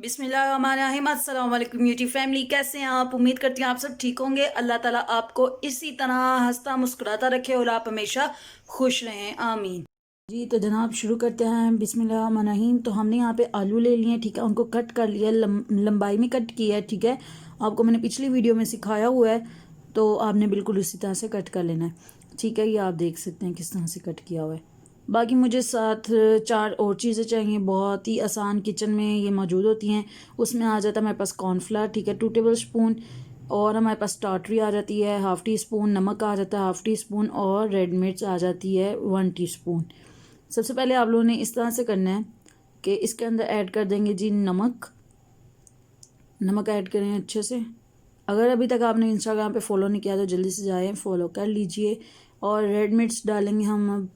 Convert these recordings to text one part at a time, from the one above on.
बिस्मिल्लाहिर्रहमानिर्रहीम। अस्सलाम वालेकुम यूट्यूब फैमिली, कैसे हैं आप? उम्मीद करती हूँ आप सब ठीक होंगे। अल्लाह ताला आपको इसी तरह हंसता मुस्कुराता रखे और आप हमेशा खुश रहें, आमीन। जी तो जनाब शुरू करते हैं। बिस्मिल्लाहिर्रहमानिर्रहीम। तो हमने यहाँ पे आलू ले लिए, ठीक है, उनको कट कर लिया, लंबाई में कट किया है, ठीक है। आपको मैंने पिछली वीडियो में सिखाया हुआ है, तो आपने बिल्कुल उसी तरह से कट कर लेना है, ठीक है। ये आप देख सकते हैं किस तरह से कट किया हुआ है। बाकी मुझे साथ 4 और चीज़ें चाहिए, बहुत ही आसान, किचन में ये मौजूद होती हैं। उसमें आ जाता है हमारे पास कॉर्नफ्लावर, ठीक है, 2 टेबल स्पून, और हमारे पास टाटरी आ जाती है 1/2 टी स्पून, नमक आ जाता है 1/2 टी स्पून, और रेड मिर्च आ जाती है 1 टी स्पून। सबसे पहले आप लोगों ने इस तरह से करना है कि इसके अंदर ऐड कर देंगे जी नमक। नमक ऐड करें अच्छे से। अगर अभी तक आपने इंस्टाग्राम पे फॉलो नहीं किया तो जल्दी से जाएं, फॉलो कर लीजिए। और रेड मिर्च डालेंगे हम अब।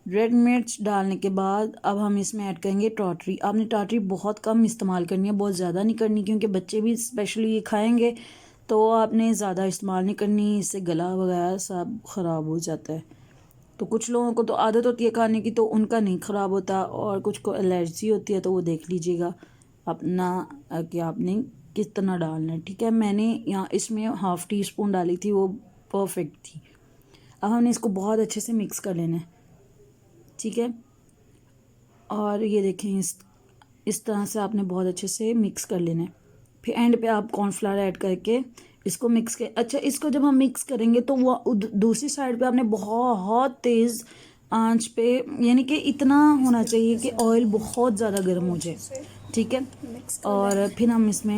रेड मिर्च डालने के बाद अब हम इसमें ऐड करेंगे टाटरी। आपने टाटरी बहुत कम इस्तेमाल करनी है, बहुत ज़्यादा नहीं करनी, क्योंकि बच्चे भी स्पेशली ये खाएंगे, तो आपने ज़्यादा इस्तेमाल नहीं करनी, इससे गला वगैरह सब ख़राब हो जाता है। तो कुछ लोगों को तो आदत होती है खाने की, तो उनका नहीं ख़राब होता, और कुछ को एलर्जी होती है, तो वो देख लीजिएगा अपना कि आपने कितना डालना है, ठीक है। मैंने यहाँ इसमें 1/2 टी स्पून डाली थी, वो परफेक्ट थी। अब हमने इसको बहुत अच्छे से मिक्स कर लेना है, ठीक है। और ये देखें, इस तरह से आपने बहुत अच्छे से मिक्स कर लेना है। फिर एंड पे आप कॉर्नफ्लावर ऐड करके इसको मिक्स कर। अच्छा, इसको जब हम मिक्स करेंगे तो वो दूसरी साइड पे आपने बहुत तेज़ आंच पे, यानी कि इतना होना चाहिए कि ऑयल बहुत ज़्यादा गर्म हो जाए, ठीक है। और फिर हम इसमें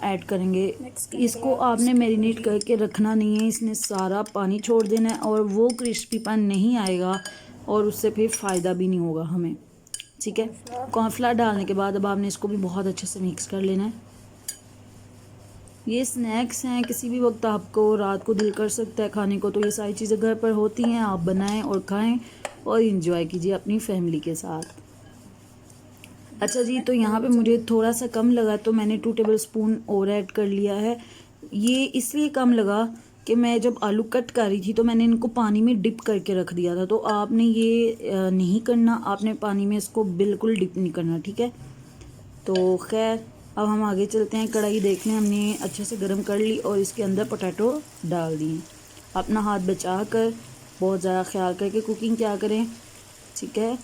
ऐड करेंगे। इसको आपने मैरिनेट करके रखना नहीं है, इसने सारा पानी छोड़ देना है, और वो क्रिस्पीपन नहीं आएगा, और उससे फिर फ़ायदा भी नहीं होगा हमें, ठीक है। कॉर्नफ्लावर डालने के बाद अब आपने इसको भी बहुत अच्छे से मिक्स कर लेना है। ये स्नैक्स हैं, किसी भी वक्त आपको रात को दिल कर सकता है खाने को, तो ये सारी चीज़ें घर पर होती हैं, आप बनाएं और खाएं और इंजॉय कीजिए अपनी फैमिली के साथ। अच्छा जी, तो यहाँ पे मुझे थोड़ा सा कम लगा, तो मैंने 2 टेबल स्पून और ऐड कर लिया है। ये इसलिए कम लगा कि मैं जब आलू कट कर रही थी तो मैंने इनको पानी में डिप करके रख दिया था, तो आपने ये नहीं करना, आपने पानी में इसको बिल्कुल डिप नहीं करना, ठीक है। तो खैर अब हम आगे चलते हैं। कढ़ाई देख लें, हमने अच्छे से गर्म कर ली और इसके अंदर पोटैटो डाल दिए। अपना हाथ बचा कर, बहुत ज़्यादा ख्याल करके कुकिंग क्या करें, ठीक है।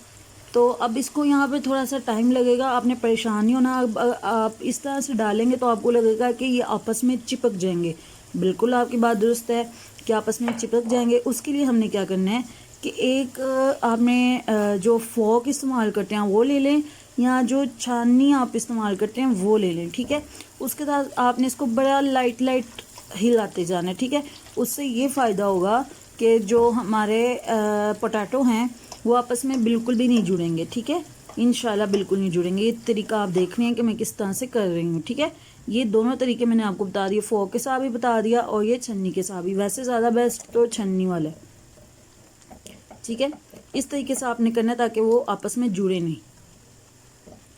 तो अब इसको यहाँ पे थोड़ा सा टाइम लगेगा, आपने परेशान नहीं होना। अब आप इस तरह से डालेंगे तो आपको लगेगा कि ये आपस में चिपक जाएंगे। बिल्कुल आपकी बात दुरुस्त है कि आपस में चिपक जाएंगे। उसके लिए हमने क्या करना है कि एक आपने जो फोक इस्तेमाल करते हैं वो ले लें, या जो छाननी आप इस्तेमाल करते हैं वो ले लें, ठीक है। उसके बाद आपने इसको बड़ा लाइट लाइट हिलाते जाना है, ठीक है। उससे ये फ़ायदा होगा कि जो हमारे पोटैटो हैं वो आपस में बिल्कुल भी नहीं जुड़ेंगे, ठीक है। इंशाल्लाह बिल्कुल नहीं जुड़ेंगे। ये तरीका आप देख रहे हैं कि मैं किस तरह से कर रही हूँ, ठीक है। ये दोनों तरीके मैंने आपको बता दिए, फोक के साथ भी बता दिया और ये छन्नी के साथ भी। वैसे ज़्यादा बेस्ट तो छन्नी वाला है, ठीक है। इस तरीके से आपने करना है ताकि वो आपस में जुड़े नहीं।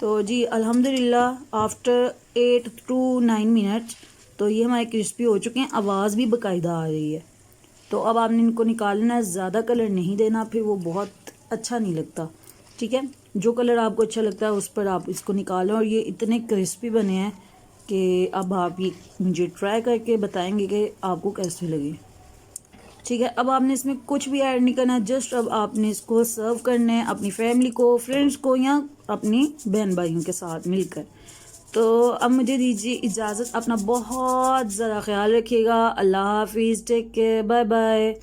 तो जी अल्हम्दुलिल्लाह आफ्टर 8 to 9 मिनट्स तो ये हमारे क्रिस्पी हो चुके हैं, आवाज़ भी बाकायदा आ रही है। तो अब आपने इनको निकालना है, ज़्यादा कलर नहीं देना, फिर वो बहुत अच्छा नहीं लगता, ठीक है। जो कलर आपको अच्छा लगता है उस पर आप इसको निकालें। और ये इतने क्रिस्पी बने हैं कि अब आप ये मुझे ट्राई करके बताएंगे कि आपको कैसे लगे, ठीक है। अब आपने इसमें कुछ भी ऐड नहीं करना, जस्ट अब आपने इसको सर्व करना है अपनी फैमिली को, फ्रेंड्स को, या अपनी बहन भाइयों के साथ मिलकर। तो अब मुझे दीजिए इजाज़त, अपना बहुत ज़रा ख्याल रखिएगा। अल्लाह हाफिज़, टेक केयर, बाय बाय।